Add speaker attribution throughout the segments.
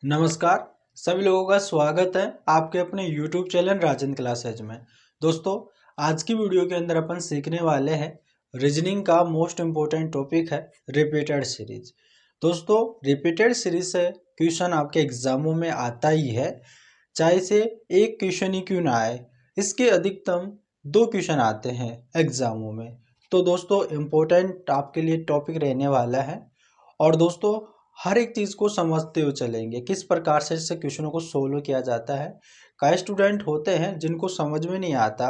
Speaker 1: नमस्कार। सभी लोगों का स्वागत है आपके अपने YouTube चैनल राजन क्लासेज में। दोस्तों, आज की वीडियो के अंदर अपन सीखने वाले हैं रीजनिंग का मोस्ट इम्पोर्टेंट टॉपिक है रिपीटेड सीरीज। दोस्तों, रिपीटेड सीरीज से क्वेश्चन आपके एग्जामों में आता ही है, चाहे से एक क्वेश्चन ही क्यों ना आए, इसके अधिकतम 2 क्वेश्चन आते हैं एग्जामों में। तो दोस्तों, इम्पोर्टेंट आपके लिए टॉपिक रहने वाला है। और दोस्तों, हर एक चीज़ को समझते हुए चलेंगे किस प्रकार से इससे क्वेश्चनों को सोल्व किया जाता है। कई स्टूडेंट होते हैं जिनको समझ में नहीं आता,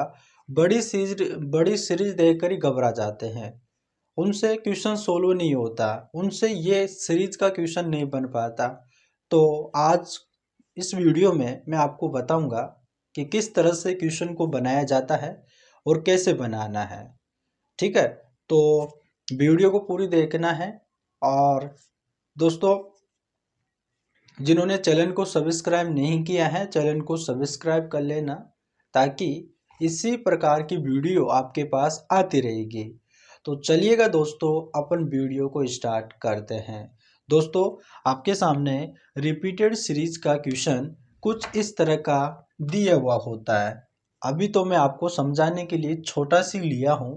Speaker 1: बड़ी सीरीज देखकर ही घबरा जाते हैं, उनसे क्वेश्चन सोल्व नहीं होता, उनसे ये सीरीज का क्वेश्चन नहीं बन पाता। तो आज इस वीडियो में मैं आपको बताऊंगा कि किस तरह से क्वेश्चन को बनाया जाता है और कैसे बनाना है। ठीक है, तो वीडियो को पूरी देखना है। और दोस्तों, जिन्होंने चैनल को सब्सक्राइब नहीं किया है, चैनल को सब्सक्राइब कर लेना, ताकि इसी प्रकार की वीडियो आपके पास आती रहेगी। तो चलिएगा दोस्तों, अपन वीडियो को स्टार्ट करते हैं। दोस्तों, आपके सामने रिपीटेड सीरीज का क्वेश्चन कुछ इस तरह का दिया हुआ होता है। अभी तो मैं आपको समझाने के लिए छोटा सी लिया हूँ,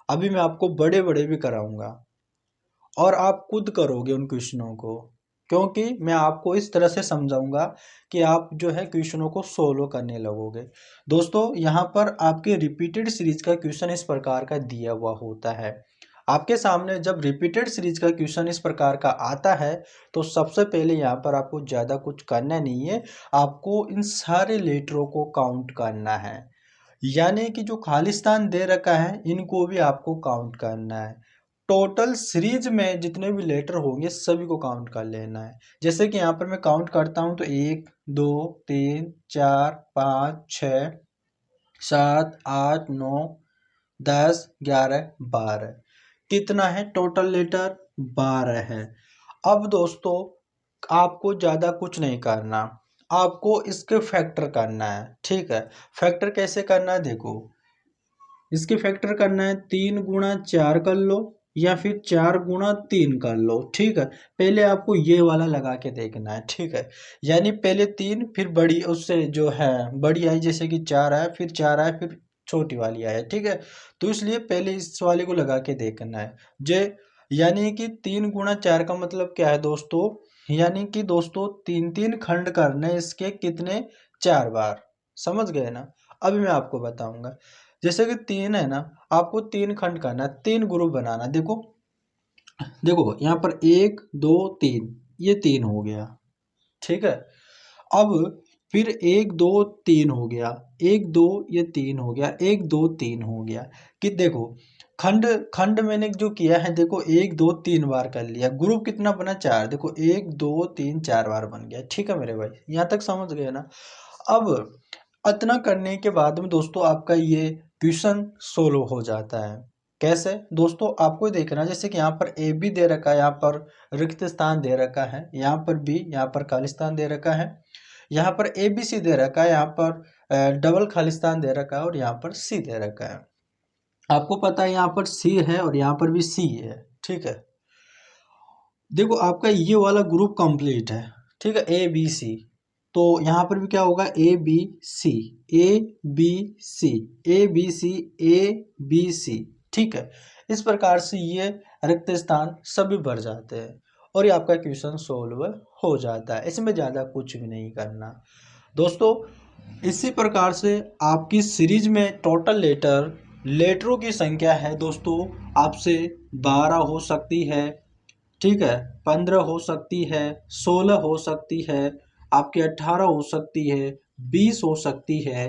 Speaker 1: अभी मैं आपको बड़े बड़े भी कराऊंगा और आप खुद करोगे उन क्वेश्चनों को, क्योंकि मैं आपको इस तरह से समझाऊंगा कि आप जो है क्वेश्चनों को सोल्व करने लगोगे। दोस्तों, यहाँ पर आपके रिपीटेड सीरीज का क्वेश्चन इस प्रकार का दिया हुआ होता है। आपके सामने जब रिपीटेड सीरीज का क्वेश्चन इस प्रकार का आता है, तो सबसे पहले यहाँ पर आपको ज़्यादा कुछ करना नहीं है, आपको इन सारे लेटरों को काउंट करना है। यानी कि जो खालिस्तान दे रखा है इनको भी आपको काउंट करना है। टोटल सीरीज में जितने भी लेटर होंगे सभी को काउंट कर लेना है। जैसे कि यहाँ पर मैं काउंट करता हूँ तो 1 2 3 4 5 6 7 8 9 10 11 12। कितना है टोटल लेटर? 12 है। अब दोस्तों, आपको ज़्यादा कुछ नहीं करना, आपको इसके फैक्टर करना है। ठीक है, फैक्टर कैसे करना है देखो, इसके फैक्टर करना है 3 गुणा 4 कर लो या फिर 4 गुणा 3 कर लो। ठीक है, पहले आपको ये वाला लगा के देखना है। ठीक है, यानी पहले 3 फिर बड़ी उससे जो है बड़ी आई, जैसे कि 4 आया फिर 4 आया फिर छोटी वाली आया। ठीक है, तो इसलिए पहले इस वाले को लगा के देखना है। जे यानी कि 3 गुणा 4 का मतलब क्या है दोस्तों, यानी कि दोस्तों 3 3 खंड करने इसके कितने? 4 बार। समझ गए ना? अभी मैं आपको बताऊंगा। जैसे कि 3 है ना, आपको 3 खंड करना है, 3 ग्रुप बनाना। देखो देखो यहाँ पर 1 2 3, ये 3 हो गया। ठीक है, अब फिर 1 2 3 हो गया, 1 2 ये 3 हो गया, 1 2 3 हो गया। कि देखो खंड खंड मैंने जो किया है, देखो 1 2 3 बार कर लिया, ग्रुप कितना बना? 4। देखो 1 2 3 4 बार बन गया। ठीक है मेरे भाई, यहाँ तक समझ गए ना? अब इतना करने के बाद में दोस्तों आपका ये क्वेश्चन सोल्व हो जाता है। कैसे दोस्तों, आपको देखना, जैसे कि यहाँ पर ए बी दे रखा है, यहाँ पर रिक्त स्थान दे रखा है, यहाँ पर बी, यहाँ पर खालिस्तान दे रखा है, यहाँ पर ए बी सी दे रखा है, यहाँ पर डबल खालिस्तान दे रखा है और यहाँ पर सी दे रखा है। आपको पता है यहाँ पर सी है और यहाँ पर भी सी है। ठीक है, देखो आपका ये वाला ग्रुप कंप्लीट है। ठीक है, ए बी सी, तो यहाँ पर भी क्या होगा? A B C, A B C, A B C, A B C. ठीक है, इस प्रकार से ये रिक्त स्थान सभी भर जाते हैं और ये आपका क्वेश्चन सोल्व हो जाता है। इसमें ज़्यादा कुछ भी नहीं करना दोस्तों। इसी प्रकार से आपकी सीरीज में टोटल लेटरों की संख्या है दोस्तों, आपसे 12 हो सकती है। ठीक है, 15 हो सकती है, 16 हो सकती है, आपके 18 हो सकती है, 20 हो सकती है।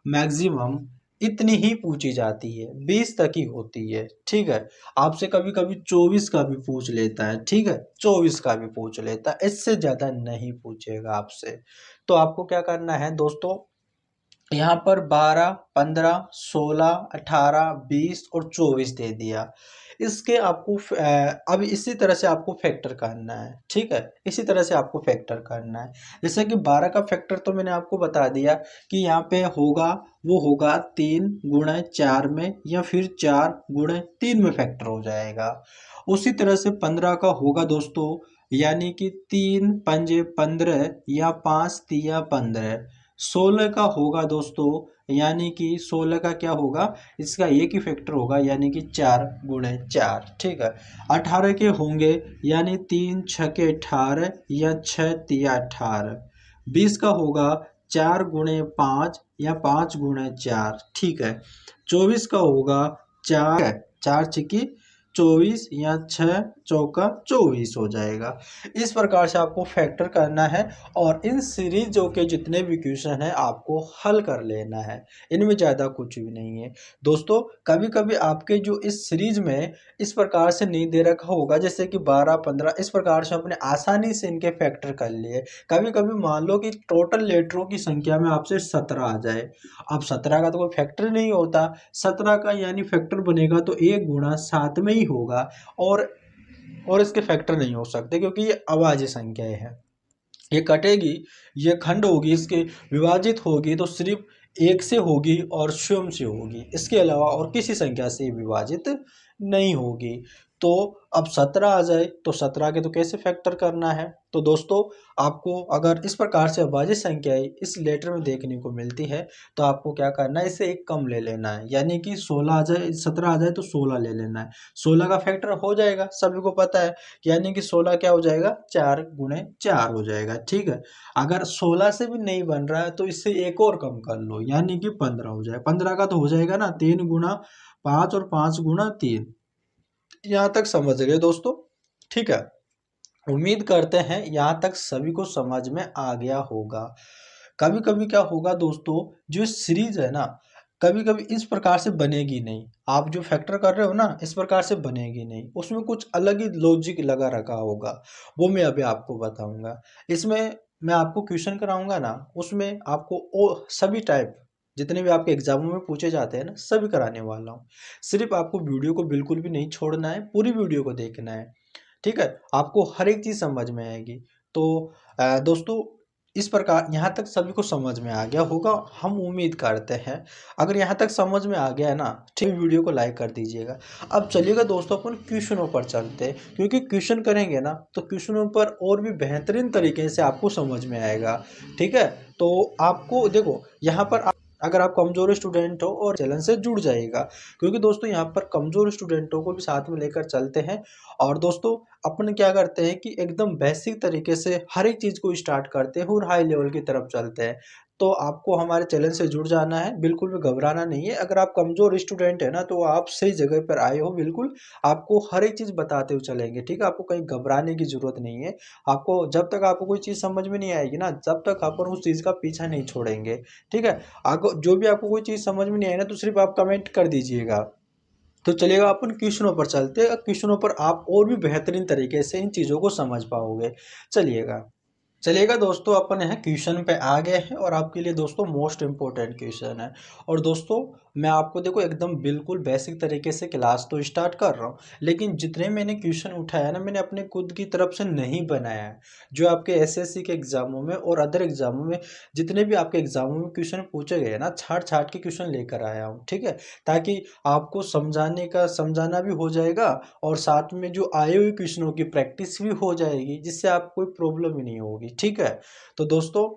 Speaker 1: मैक्सिमम इतनी ही पूछी जाती है, 20 तक ही होती है। ठीक है, आपसे कभी कभी 24 का भी पूछ लेता है। ठीक है, 24 का भी पूछ लेता है, इससे ज़्यादा नहीं पूछेगा आपसे। तो आपको क्या करना है दोस्तों, यहाँ पर 12 15 16 18 20 और 24 दे दिया। इसके आपको अब इसी तरह से आपको फैक्टर करना है। ठीक है, इसी तरह से आपको फैक्टर करना है। जैसे कि 12 का फैक्टर तो मैंने आपको बता दिया कि यहाँ पे होगा, वो होगा 3 गुणा 4 में या फिर 4 गुणा 3 में फैक्टर हो जाएगा। उसी तरह से 15 का होगा दोस्तों यानी कि 3 पंजे 15 या 5 तिया 15। 16 का होगा दोस्तों, यानी कि 16 का क्या होगा, इसका एक ही फैक्टर होगा यानी कि 4 × 4। ठीक है। 18 के होंगे यानी 3 छके 18 या 6 तिया 18। 20 का होगा 4 × 5 या 5 × 4। ठीक है। 24 का होगा 4 4 छिकी 24 या 6 चौका 24 हो जाएगा। इस प्रकार से आपको फैक्टर करना है और इन सीरीजों के जितने भी क्वेश्चन हैं आपको हल कर लेना है, इनमें ज़्यादा कुछ भी नहीं है दोस्तों। कभी कभी आपके जो इस सीरीज में इस प्रकार से नहीं दे रखा होगा, जैसे कि 12 15 इस प्रकार से आपने आसानी से इनके फैक्टर कर लिए। कभी कभी मान लो कि टोटल लेटरों की संख्या में आपसे 17 आ जाए, अब 17 का तो कोई फैक्टर नहीं होता, 17 का यानी फैक्टर बनेगा तो 1 × 7 में ही होगा, और इसके फैक्टर नहीं हो सकते क्योंकि ये अभाज्य संख्याएं हैं। ये कटेगी, ये खंड होगी, इसके विभाजित होगी तो सिर्फ एक से होगी और स्वयं से होगी, इसके अलावा और किसी संख्या से विभाजित नहीं होगी। तो अब 17 आ जाए तो 17 के तो कैसे फैक्टर करना है। तो दोस्तों आपको अगर इस प्रकार से अभाज्य संख्याएं इस लेटर में देखने को मिलती है तो आपको क्या करना है, इससे एक कम ले लेना है, यानी कि 16 आ जाए 17 आ जाए तो 16 ले लेना है। 16 का फैक्टर हो जाएगा, सभी को पता है, यानी कि 16 क्या हो जाएगा, 4 × 4 हो जाएगा। ठीक है। अगर 16 से भी नहीं बन रहा है तो इससे एक और कम कर लो, यानी कि 15 हो जाए। 15 का तो हो जाएगा ना 3 × 5 और 5 × 3। यहाँ तक समझ गए दोस्तों। ठीक है। उम्मीद करते हैं यहाँ तक सभी को समझ में आ गया होगा। कभी कभी क्या होगा दोस्तों, जो सीरीज है ना, कभी कभी इस प्रकार से बनेगी नहीं, आप जो फैक्टर कर रहे हो ना इस प्रकार से बनेगी नहीं, उसमें कुछ अलग ही लॉजिक लगा रखा होगा, वो मैं अभी आपको बताऊंगा। इसमें मैं आपको क्वेश्चन कराऊंगा ना, उसमें आपको सभी टाइप जितने भी आपके एग्जामों में पूछे जाते हैं ना सभी कराने वाला हूँ। सिर्फ आपको वीडियो को बिल्कुल भी नहीं छोड़ना है, पूरी वीडियो को देखना है। ठीक है। आपको हर एक चीज समझ में आएगी। तो दोस्तों इस प्रकार यहाँ तक सभी को समझ में आ गया होगा, हम उम्मीद करते हैं। अगर यहाँ तक समझ में आ गया है ना, ठीक, वीडियो को लाइक कर दीजिएगा। अब चलिएगा दोस्तों अपन क्वेश्चनों पर चलते हैं, क्योंकि क्वेश्चन करेंगे ना तो क्वेश्चनों पर और भी बेहतरीन तरीके से आपको समझ में आएगा। ठीक है। तो आपको देखो यहाँ पर अगर आप कमजोर स्टूडेंट हो और चैनल से जुड़ जाइएगा, क्योंकि दोस्तों यहाँ पर कमजोर स्टूडेंटों को भी साथ में लेकर चलते हैं। और दोस्तों अपन क्या करते हैं कि एकदम बेसिक तरीके से हर एक चीज़ को स्टार्ट करते हैं और हाई लेवल की तरफ चलते हैं। तो आपको हमारे चैनल से जुड़ जाना है, बिल्कुल भी घबराना नहीं है। अगर आप कमज़ोर स्टूडेंट है ना तो आप सही जगह पर आए हो, बिल्कुल आपको हर एक चीज़ बताते हुए चलेंगे। ठीक है। आपको कहीं घबराने की ज़रूरत नहीं है। आपको जब तक आपको कोई चीज़ समझ में नहीं आएगी ना, जब तक अपन उस चीज़ का पीछा नहीं छोड़ेंगे। ठीक है। आपको जो भी आपको कोई चीज़ समझ में नहीं आई ना तो सिर्फ आप कमेंट कर दीजिएगा। तो चलिएगा अपन क्वेश्चनों पर चलते हैं, क्वेश्चनों पर आप और भी बेहतरीन तरीके से इन चीज़ों को समझ पाओगे। चलिएगा चलिएगा दोस्तों अपन यहाँ क्वेश्चन पे आ गए हैं और आपके लिए दोस्तों मोस्ट इम्पोर्टेंट क्वेश्चन है। और दोस्तों मैं आपको देखो एकदम बिल्कुल बेसिक तरीके से क्लास तो स्टार्ट कर रहा हूँ, लेकिन जितने मैंने क्वेश्चन उठाया ना मैंने अपने खुद की तरफ से नहीं बनाया है। जो आपके एसएससी के एग्जामों में और अदर एग्जामों में जितने भी आपके एग्जामों में क्वेश्चन पूछे गए ना, छाट छाट के क्वेश्चन लेकर आया हूँ। ठीक है। ताकि आपको समझाना भी हो जाएगा और साथ में जो आए हुए क्वेश्चनों की प्रैक्टिस भी हो जाएगी, जिससे आपको कोई प्रॉब्लम ही नहीं होगी। ठीक है। तो दोस्तों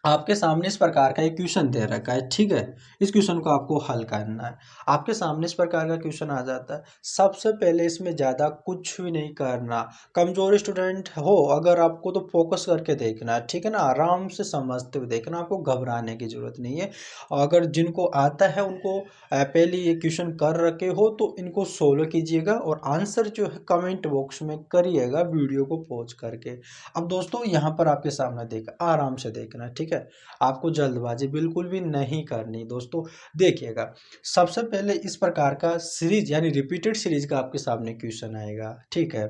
Speaker 1: आपके सामने इस प्रकार का एक क्वेश्चन दे रखा है। ठीक है। इस क्वेश्चन को आपको हल करना है। आपके सामने इस प्रकार का क्वेश्चन आ जाता है, सबसे पहले इसमें ज़्यादा कुछ भी नहीं करना। कमजोर स्टूडेंट हो अगर आपको तो फोकस करके देखना है। ठीक है ना, आराम से समझते हुए देखना, आपको घबराने की जरूरत नहीं है। और अगर जिनको आता है उनको पहले ये क्वेश्चन कर रखे हो तो इनको सोल्व कीजिएगा और आंसर जो है कमेंट बॉक्स में करिएगा वीडियो को पॉज करके। अब दोस्तों यहाँ पर आपके सामने आराम से देखना। ठीक है। आपको जल्दबाजी बिल्कुल भी नहीं करनी दोस्तों। देखिएगा सबसे पहले इस प्रकार का सीरीज यानी रिपीटेड सीरीज का आपके सामने क्वेश्चन आएगा। ठीक है।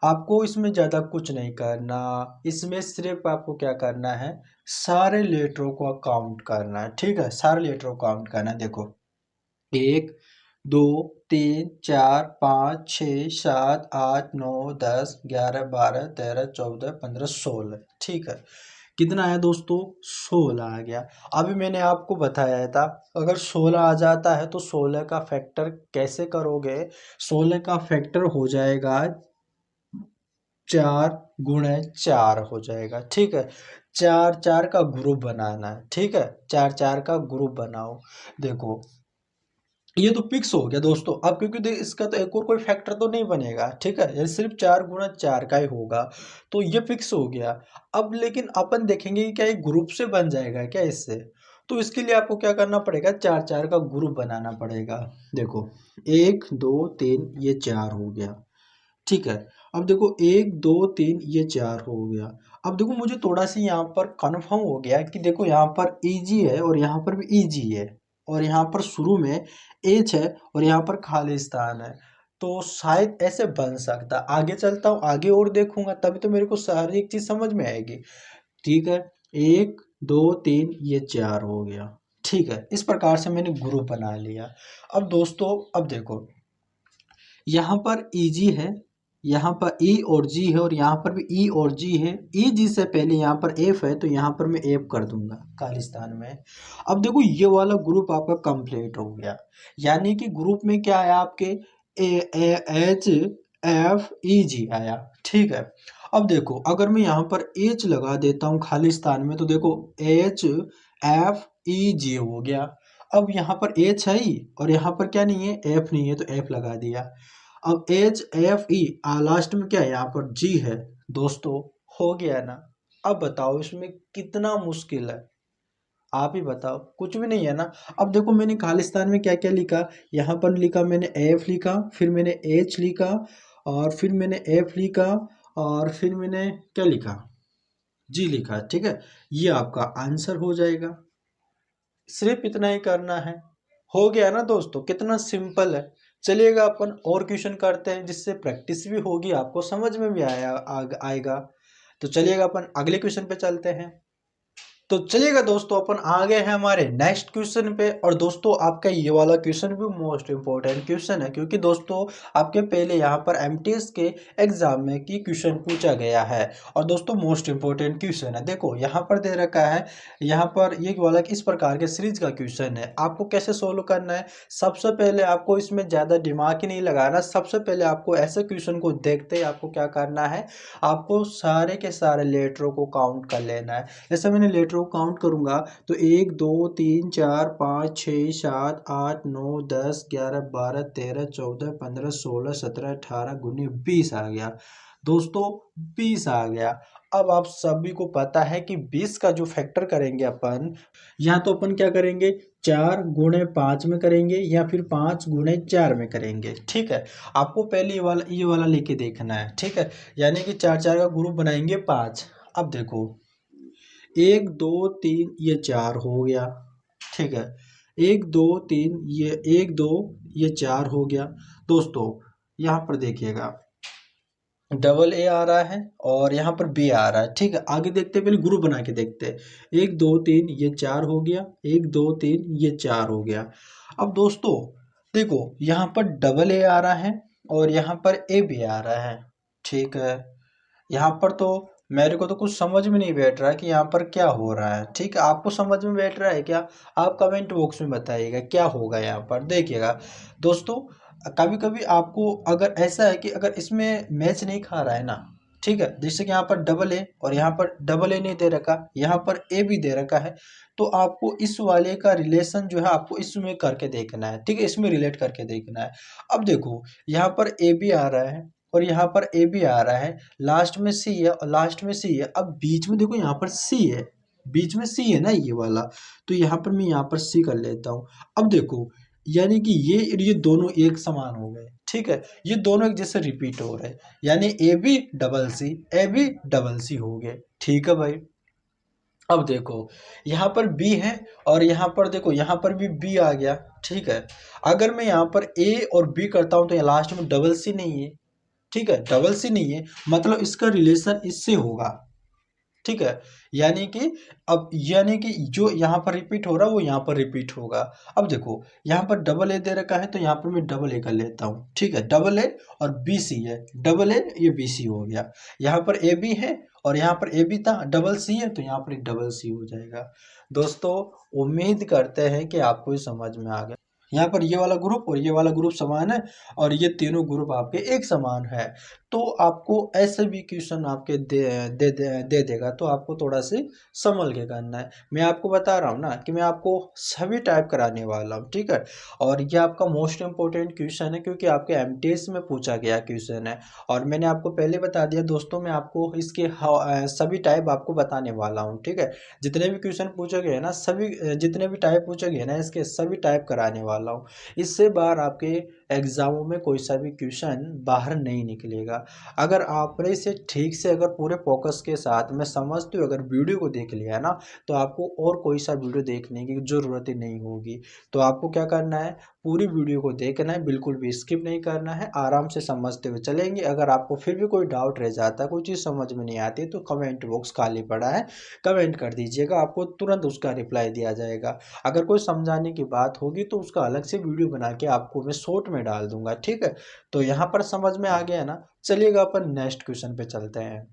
Speaker 1: आपको इसमें ज़्यादा कुछ नहीं करना, इसमें सिर्फ आपको क्या करना है, सारे लेटरों को काउंट करना है। ठीक है। सारे लेटरों को काउंट करना है। देखो 1 2 3 4 5 6 7 8 9 10 11 12 13 14 15 16। ठीक है। कितना है दोस्तों, 16 आ गया। अभी मैंने आपको बताया था अगर 16 आ जाता है तो 16 का फैक्टर कैसे करोगे। 16 का फैक्टर हो जाएगा 4 गुणे 4 हो जाएगा। ठीक है, 4 4 का ग्रुप बनाना है। ठीक है, 4 4 का ग्रुप बनाओ। देखो ये तो फिक्स हो गया दोस्तों। अब क्योंकि इसका तो एक और कोई फैक्टर तो नहीं बनेगा। ठीक है, ये सिर्फ 4 गुणा 4 का ही होगा, तो ये फिक्स हो गया। अब लेकिन अपन देखेंगे कि क्या ये ग्रुप से बन जाएगा क्या इससे। तो इसके लिए आपको क्या करना पड़ेगा, 4 4 का ग्रुप बनाना पड़ेगा। देखो 1 2 3 ये 4 हो गया। ठीक है, अब देखो 1 2 3 ये 4 हो गया। अब देखो मुझे थोड़ा सा यहाँ पर कंफर्म हो गया कि देखो यहाँ पर ईजी है और यहाँ पर भी ईजी है, और यहाँ पर शुरू में एच है और यहाँ पर खाली स्थान है। तो शायद ऐसे बन सकता। आगे चलता हूँ, आगे और देखूंगा तभी तो मेरे को सारी एक चीज समझ में आएगी। ठीक है, 1 2 3 ये 4 हो गया। ठीक है, इस प्रकार से मैंने ग्रुप बना लिया। अब दोस्तों अब देखो यहाँ पर ईजी है, यहाँ पर ई और जी है, और यहाँ पर भी ई और जी है। ई जी से पहले यहाँ पर एफ है, तो यहाँ पर मैं एफ कर दूंगा खालिस्तान में। अब देखो ये वाला ग्रुप आपका कंप्लीट हो गया, यानी कि ग्रुप में क्या आया आपके एच एफ ई जी आया। ठीक है, अब देखो अगर मैं यहाँ पर एच लगा देता हूँ खालिस्तान में, तो देखो एच एफ ई जी हो गया। अब यहाँ पर एच है ही और यहाँ पर क्या नहीं है, एफ नहीं है, तो एफ लगा दिया। अब एच एफ ई लास्ट में क्या है, यहाँ पर जी है। दोस्तों हो गया ना। अब बताओ इसमें कितना मुश्किल है, आप ही बताओ, कुछ भी नहीं है ना। अब देखो मैंने खालिस्तान में क्या क्या लिखा, यहाँ पर लिखा मैंने एफ लिखा, फिर मैंने एच लिखा, और फिर मैंने एफ लिखा, और फिर मैंने क्या लिखा, जी लिखा। ठीक है, ये आपका आंसर हो जाएगा। सिर्फ इतना ही करना है, हो गया ना दोस्तों, कितना सिंपल है। चलिएगा अपन और क्वेश्चन करते हैं, जिससे प्रैक्टिस भी होगी, आपको समझ में भी आएगा। तो चलिएगा अपन अगले क्वेश्चन पे चलते हैं। तो चलिएगा दोस्तों अपन आ गए हैं हमारे नेक्स्ट क्वेश्चन पे। और दोस्तों आपका ये वाला क्वेश्चन भी मोस्ट इंपॉर्टेंट क्वेश्चन है, क्योंकि दोस्तों आपके पहले यहाँ पर एमटीएस के एग्जाम में की क्वेश्चन पूछा गया है। और दोस्तों मोस्ट इंपॉर्टेंट क्वेश्चन है। देखो यहाँ पर दे रखा है, यहाँ पर ये वाला इस प्रकार के सीरीज का क्वेश्चन है। आपको कैसे सोल्व करना है, सबसे पहले आपको इसमें ज़्यादा दिमाग ही नहीं लगाना। सबसे पहले आपको ऐसे क्वेश्चन को देखते ही आपको क्या करना है, आपको सारे के सारे लेटरों को काउंट कर लेना है। जैसे मैंने लेटर को काउंट करूंगा, तो 1 2 3 4 5 6 7 8 9 10 11 12 13 14 15 16 17 18 19 20 आ गया। दोस्तों 20 आ गया। अब आप सभी को पता है कि 20 का जो फैक्टर करेंगे अपन, या तो अपन क्या करेंगे 4 गुणे 5 में करेंगे, या फिर 5 गुणे 4 में करेंगे। ठीक है, आपको पहले ये वाला लेके देखना है। ठीक है, यानी कि 4 4 का ग्रुप बनाएंगे 5। अब देखो 1 2 3 ये 4 हो गया। ठीक है, 1 2 3 ये 1 2 ये 4 हो गया। दोस्तों यहाँ पर देखिएगा डबल ए आ रहा है और यहाँ पर बी आ रहा है। ठीक है, आगे देखते हैं, पहले ग्रुप बना के देखते हैं। 1 2 3 ये 4 हो गया, 1 2 3 ये 4 हो गया। अब दोस्तों देखो यहाँ पर डबल ए आ रहा है और यहाँ पर ए भी आ रहा है। ठीक है, यहाँ पर तो मेरे को तो कुछ समझ में नहीं बैठ रहा है कि यहाँ पर क्या हो रहा है। ठीक है, आपको समझ में बैठ रहा है क्या, आप कमेंट बॉक्स में बताइएगा क्या होगा। यहाँ पर देखिएगा दोस्तों, कभी कभी आपको अगर ऐसा है कि अगर इसमें मैच नहीं खा रहा है ना, ठीक है, जैसे कि यहाँ पर डबल ए और यहाँ पर डबल ए नहीं दे रखा, यहाँ पर ए भी दे रखा है, तो आपको इस वाले का रिलेशन जो है आपको इसमें करके देखना है। ठीक है, इसमें रिलेट करके देखना है। अब देखो यहाँ पर ए भी आ रहा है और यहाँ पर ए भी आ रहा है, लास्ट में सी है और लास्ट में सी है। अब बीच में देखो यहाँ पर सी है, बीच में सी है ना ये वाला, तो यहाँ पर मैं यहाँ पर सी कर लेता हूँ। अब देखो यानी कि ये दोनों एक समान हो गए। ठीक है, ये दोनों एक जैसे रिपीट हो रहे, यानी A B double C, A B double C हो गए। ठीक है भाई, अब देखो यहाँ पर बी है और यहाँ पर देखो यहाँ पर भी बी आ गया। ठीक है, अगर मैं यहाँ पर ए और बी करता हूँ तो यहाँ लास्ट में डबल सी नहीं है। ठीक है, डबल सी नहीं है, मतलब इसका रिलेशन इससे होगा। ठीक है, यानी कि अब यानी कि जो यहाँ पर रिपीट हो रहा है वो यहाँ पर रिपीट होगा। अब देखो यहाँ पर डबल ए दे रखा है, तो यहाँ पर मैं डबल ए कर लेता हूँ। ठीक है, डबल ए और बी सी है, डबल ए ये बी सी हो गया। यहाँ पर ए बी है और यहाँ पर ए बी था, डबल सी है, तो यहाँ पर डबल सी हो जाएगा। दोस्तों उम्मीद करते हैं कि आपको ये समझ में आ गया। यहाँ पर ये वाला ग्रुप और ये वाला ग्रुप समान है और ये तीनों ग्रुप आपके एक समान है। तो आपको ऐसे भी क्वेश्चन आपके दे देगा, तो आपको थोड़ा सी संभल के करना है। मैं आपको बता रहा हूँ ना कि मैं आपको सभी टाइप कराने वाला हूँ, ठीक है। और ये आपका मोस्ट इम्पोर्टेंट क्वेश्चन है क्योंकि आपके एमटीएस में पूछा गया क्वेश्चन है। और मैंने आपको पहले बता दिया दोस्तों, मैं आपको इसके सभी टाइप आपको बताने वाला हूँ, ठीक है। जितने भी क्वेश्चन पूछे गए ना, सभी जितने भी टाइप पूछे गए ना, इसके सभी टाइप कराने वाला हूँ। इससे बाहर आपके एग्जामों में कोई सा भी क्वेश्चन बाहर नहीं निकलेगा। अगर आपने इसे ठीक से अगर पूरे फोकस के साथ, मैं समझती हूँ, अगर वीडियो को देख लिया ना, तो आपको और कोई सा वीडियो देखने की ज़रूरत ही नहीं होगी। तो आपको क्या करना है, पूरी वीडियो को देखना है, बिल्कुल भी स्किप नहीं करना है, आराम से समझते हुए चलेंगे। अगर आपको फिर भी कोई डाउट रह जाता है, कोई चीज़ समझ में नहीं आती, तो कमेंट बॉक्स खाली पड़ा है, कमेंट कर दीजिएगा, आपको तुरंत उसका रिप्लाई दिया जाएगा। अगर कोई समझाने की बात होगी तो उसका अलग से वीडियो बना के आपको मैं शॉर्ट में डाल दूंगा, ठीक है। तो यहाँ पर समझ में आ गया ना। चलिएगा अपन नेक्स्ट क्वेश्चन पे चलते हैं।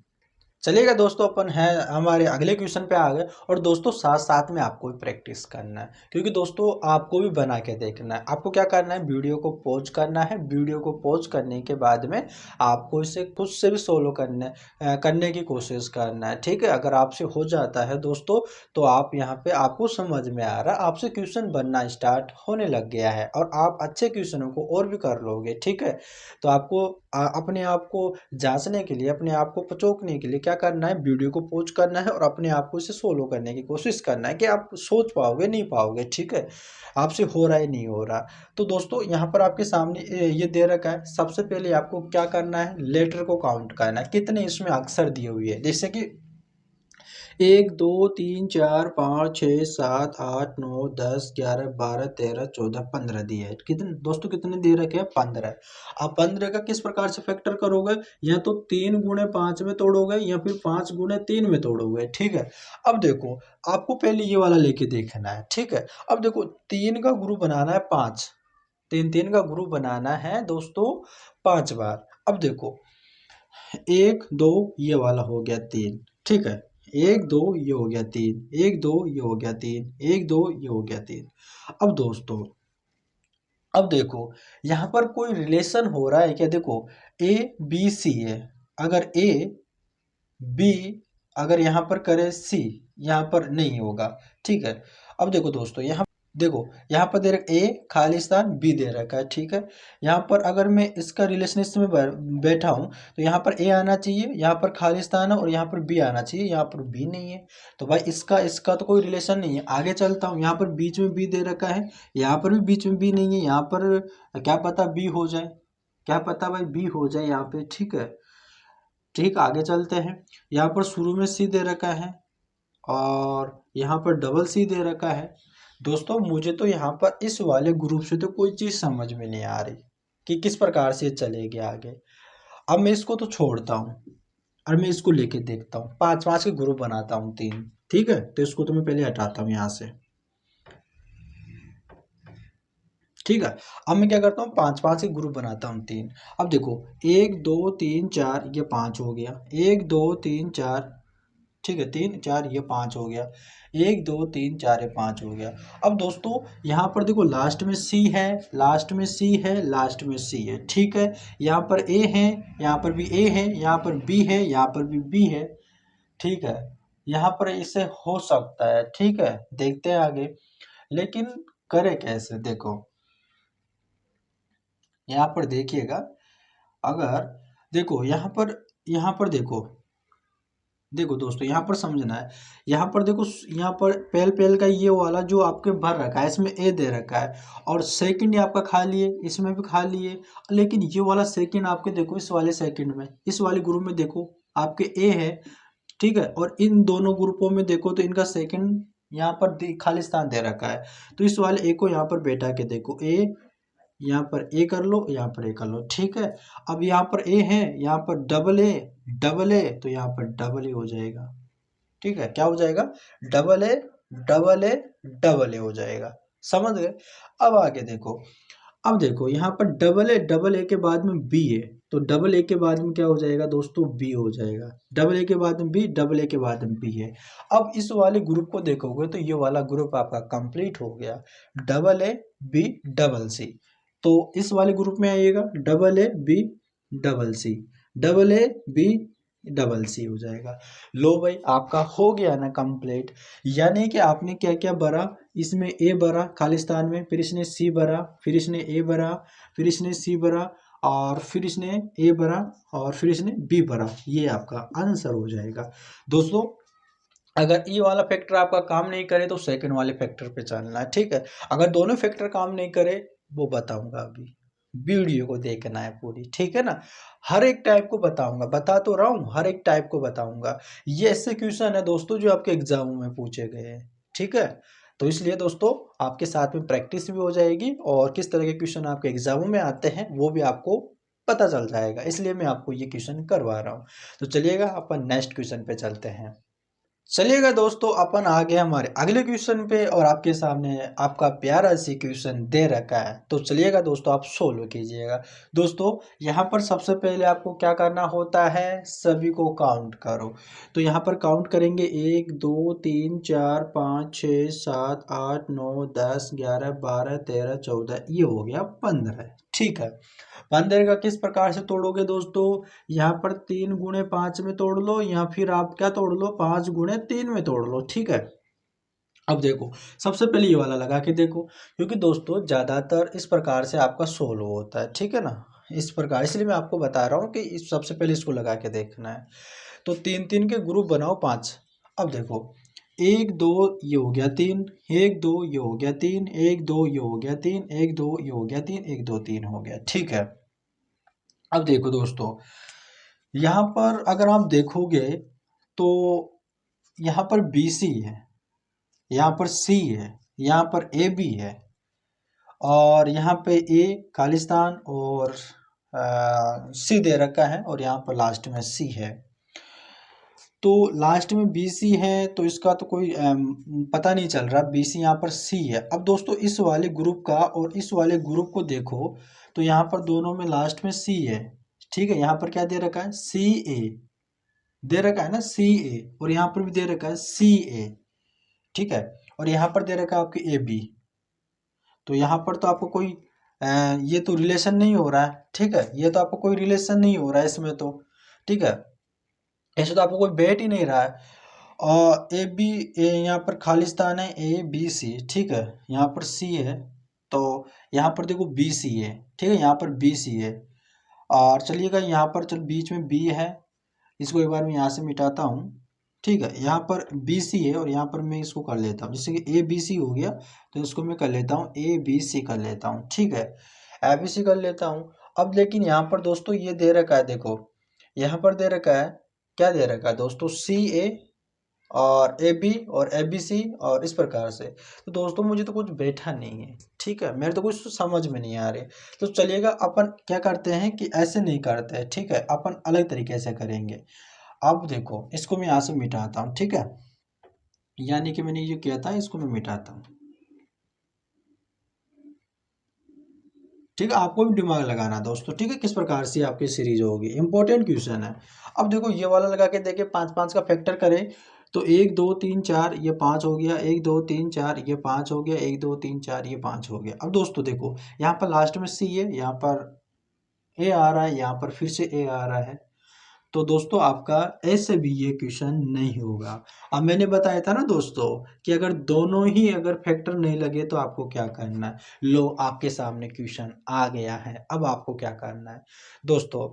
Speaker 1: चलिएगा दोस्तों, अपन है हमारे अगले क्वेश्चन पे आ गए। और दोस्तों साथ साथ में आपको भी प्रैक्टिस करना है, क्योंकि दोस्तों आपको भी बना के देखना है। आपको क्या करना है, वीडियो को पॉज करना है। वीडियो को पॉज करने के बाद में आपको इसे खुद से भी सोलो करने की कोशिश करना है, ठीक है। अगर आपसे हो जाता है दोस्तों, तो आप यहाँ पे आपको समझ में आ रहा, आपसे क्वेश्चन बनना स्टार्ट होने लग गया है और आप अच्छे क्वेश्चनों को और भी कर लोगे, ठीक है। तो आपको अपने आप को जांचने के लिए, अपने आप को पचोकने के लिए क्या करना है, वीडियो को पॉज करना है और अपने आप को इसे सोलो करने की कोशिश करना है कि आप सोच पाओगे नहीं पाओगे, ठीक है। आपसे हो रहा है नहीं हो रहा। तो दोस्तों यहाँ पर आपके सामने ये दे रखा है। सबसे पहले आपको क्या करना है, लेटर को काउंट करना है, कितने इसमें अक्षर दिए हुए हैं। जैसे कि 1 2 3 4 5 6 7 8 9 10 11 12 13 14 दिए है। कितने दोस्तों, कितने दे रखे हैं, 15। अब 15 का किस प्रकार से फैक्टर करोगे, या तो 3 × 5 में तोड़ोगे या फिर 5 × 3 में तोड़ोगे, ठीक है। अब देखो, आपको पहले ये वाला लेके देखना है, ठीक है। अब देखो, 3 का ग्रुप बनाना है 5, 3 3 का ग्रुप बनाना है दोस्तों 5 बार। अब देखो, 1 2 ये वाला हो गया 3, ठीक है। 1 2 ये हो गया 3, 1 2 ये हो गया 3, 1 2 ये हो गया 3। अब दोस्तों, अब देखो यहाँ पर कोई रिलेशन हो रहा है क्या, देखो ए बी सी है। अगर ए बी, अगर यहाँ पर करे सी, यहाँ पर नहीं होगा, ठीक है। अब देखो दोस्तों, यहाँ देखो, यहाँ पर दे रखा ए खालिस्तान, बी दे रखा है, ठीक है। यहाँ पर अगर मैं इसका रिलेशनशिप में बैठा हूँ, तो यहाँ पर ए आना चाहिए, यहाँ पर खालिस्तान है, और यहाँ पर बी आना चाहिए, यहाँ पर बी नहीं है। तो भाई इसका इसका तो कोई रिलेशन नहीं है। आगे चलता हूँ, यहाँ पर बीच में बी दे रखा है, यहाँ पर भी बीच में बी नहीं है, यहाँ पर क्या पता बी हो जाए, क्या पता भाई बी हो जाए यहाँ पे, ठीक है। ठीक, आगे चलते हैं। यहाँ पर शुरू में सी दे रखा है और यहाँ पर डबल सी दे रखा है। दोस्तों मुझे तो यहाँ पर इस वाले ग्रुप से तो कोई चीज़ समझ में नहीं आ रही कि किस प्रकार से चलेगी आगे। अब मैं इसको तो छोड़ता हूँ और मैं इसको लेके देखता हूँ, 5 5 के ग्रुप बनाता हूँ 3, ठीक है। तो इसको तो मैं पहले हटाता हूँ यहाँ से, ठीक है। अब मैं क्या करता हूँ, 5 5 के ग्रुप बनाता हूँ 3। अब देखो, 1 2 3 4 ये 5 हो गया, 1 2 3 4, ठीक है, 3 4 ये 5 हो गया, 1 2 3 4 ये 5 हो गया। अब दोस्तों यहाँ पर देखो, लास्ट में सी है, लास्ट में सी है, लास्ट में सी है, ठीक है। यहाँ पर ए है, यहाँ पर भी ए है, यहाँ पर बी है, यहाँ पर भी बी है, ठीक है। यहाँ पर इसे हो सकता है, ठीक है। देखते हैं आगे, लेकिन करे कैसे, देखो यहाँ पर देखिएगा। अगर देखो यहाँ पर देखो, देखो दोस्तों यहाँ पर समझना है। यहाँ पर देखो, यहाँ पर पहल पहल का ये वाला जो आपके भर रखा है, इसमें ए दे रखा है, और सेकंड आपका खाली है, इसमें भी खाली है। लेकिन ये वाला सेकंड आपके देखो, इस वाले सेकंड में, इस वाले ग्रुप में देखो आपके ए है, ठीक है। और इन दोनों ग्रुपों में देखो तो इनका सेकंड यहाँ पर खाली स्थान दे रखा है। तो इस वाले ए को यहाँ पर बैठा के देखो, ए यहाँ पर ए कर लो, यहाँ पर ए कर लो, ठीक है। अब यहाँ पर ए है, यहाँ पर डबल ए, तो यहाँ पर डबल ए हो जाएगा, ठीक है। क्या हो जाएगा, double A double A double A हो जाएगा, समझ गए। अब आगे देखो, अब देखो यहाँ पर डबल ए के बाद में बी है, तो डबल ए के बाद में क्या हो जाएगा दोस्तों, बी हो जाएगा। डबल ए के बाद में बी, डबल ए के बाद में बी है। अब इस वाले ग्रुप को देखोगे तो ये वाला ग्रुप आपका कंप्लीट हो गया, double A B double C. तो इस वाले ग्रुप में आइएगा, double A B double C, double A B double C हो जाएगा। लो भाई आपका हो गया ना कंप्लीट। यानी कि आपने क्या क्या भरा, इसमें ए भरा खालिस्तान में, फिर इसने सी भरा, फिर इसने ए भरा, फिर इसने सी भरा, और फिर इसने ए भरा, और फिर इसने बी भरा। ये आपका आंसर हो जाएगा दोस्तों। अगर ये वाला फैक्टर आपका काम नहीं करे तो सेकंड वाले फैक्टर पे चलना है, ठीक है। अगर दोनों फैक्टर काम नहीं करे वो बताऊंगा, अभी वीडियो को देखना है पूरी, ठीक है ना। हर एक टाइप को बताऊंगा, बता तो रहा हूँ, हर एक टाइप को बताऊंगा। ये ऐसे क्वेश्चन है दोस्तों जो आपके एग्जाम में पूछे गए हैं, ठीक है। तो इसलिए दोस्तों आपके साथ में प्रैक्टिस भी हो जाएगी और किस तरह के क्वेश्चन आपके एग्जामों में आते हैं वो भी आपको पता चल जाएगा, इसलिए मैं आपको ये क्वेश्चन करवा रहा हूँ। तो चलिएगा अपन नेक्स्ट क्वेश्चन पे चलते हैं। चलिएगा दोस्तों अपन आ गए हमारे अगले क्वेश्चन पे और आपके सामने आपका प्यारा सी क्वेश्चन दे रखा है। तो चलिएगा दोस्तों आप सोल्व कीजिएगा। दोस्तों यहाँ पर सबसे पहले आपको क्या करना होता है, सभी को काउंट करो। तो यहाँ पर काउंट करेंगे 1 2 3 4 5 6 7 8 9 10 11 12 13 14, ये हो गया 15, ठीक है। 15 का किस प्रकार से तोड़ोगे दोस्तों, यहाँ पर 3 गुणे 5 में तोड़ लो, या फिर आप क्या तोड़ लो, 5 गुणे 3 में तोड़ लो, ठीक है। अब देखो सबसे पहले ये वाला लगा के देखो, क्योंकि दोस्तों ज्यादातर इस प्रकार से आपका सोल्व होता है, ठीक है ना, इस प्रकार। इसलिए मैं आपको बता रहा हूँ कि सबसे पहले इसको लगा के देखना है। तो 3 3 के ग्रुप बनाओ 5। अब देखो 1 2 ये हो गया 3, 1 2 ये हो गया 3, 1 2 ये हो गया 3, 1 2 ये हो गया 3, 1 2 3 हो गया, ठीक है। अब देखो दोस्तों यहाँ पर अगर आप देखोगे तो यहाँ पर बी सी है, यहाँ पर सी है, यहाँ पर ए बी है, और यहाँ पे ए खालिस्तान और सी दे रखा है, और यहाँ पर लास्ट में सी है। तो लास्ट में बी सी है तो इसका तो कोई पता नहीं चल रहा, बी सी यहाँ पर सी है। अब दोस्तों इस वाले ग्रुप का और इस वाले ग्रुप को देखो तो यहाँ पर दोनों में लास्ट में सी है, ठीक है। यहाँ पर क्या दे रखा है, सी ए दे रखा है ना, सी ए, और यहाँ पर भी दे रखा है सी ए, ठीक है। और यहाँ पर दे रखा है आपकी ए बी। तो यहाँ पर तो आपको कोई ये तो रिलेशन नहीं हो रहा है, ठीक है। ये तो आपको कोई रिलेशन नहीं हो रहा है इसमें तो, ठीक है। ऐसे तो आपको कोई बैठ ही नहीं रहा है। और ए बी यहाँ पर खालिस्तान है, ए बी सी, ठीक है। यहाँ पर सी है तो यहाँ पर देखो बी सी है, ठीक है। यहाँ पर बी सी है, और चलिएगा यहाँ पर चल बीच में बी है, इसको एक बार मैं यहाँ से मिटाता हूँ, ठीक है। यहाँ पर बी सी है और यहाँ पर मैं इसको कर लेता हूँ, जैसे कि ए बी सी हो गया तो इसको मैं कर लेता हूँ ए बी सी कर लेता हूँ, ठीक है। ए बी सी कर लेता हूँ। अब लेकिन यहाँ पर दोस्तों ये दे रखा है, देखो यहाँ पर दे रखा है, क्या दे रखा है दोस्तों, सी ए और ए बी और ए बी सी, और इस प्रकार से। तो दोस्तों मुझे तो कुछ बैठा नहीं है, ठीक है, मेरे तो कुछ समझ में नहीं आ रहे। तो चलिएगा अपन क्या करते हैं कि ऐसे नहीं करते हैं, ठीक है, अपन अलग तरीके से करेंगे। अब देखो इसको मैं यहाँ से मिटाता हूँ, ठीक है, यानी कि मैंने ये किया था इसको मैं मिटाता हूँ, ठीक है। आपको भी दिमाग लगाना दोस्तों, ठीक है, किस प्रकार से आपकी सीरीज होगी, इंपॉर्टेंट क्वेश्चन है। अब देखो ये वाला लगा के देखे, 5 5 का फैक्टर करें तो 1 2 3 4 ये 5 हो गया, 1 2 3 4 ये 5 हो गया, 1 2 3 4 ये 5 हो गया। अब दोस्तों देखो यहाँ पर लास्ट में सी है, यहाँ पर ए आ रहा है, यहाँ पर फिर से ए आ रहा है। तो दोस्तों आपका ऐसे भी ये क्वेश्चन नहीं होगा। अब मैंने बताया था ना दोस्तों कि अगर दोनों ही अगर फैक्टर नहीं लगे तो आपको क्या करना है। लो आपके सामने क्वेश्चन आ गया है, अब आपको क्या करना है दोस्तों।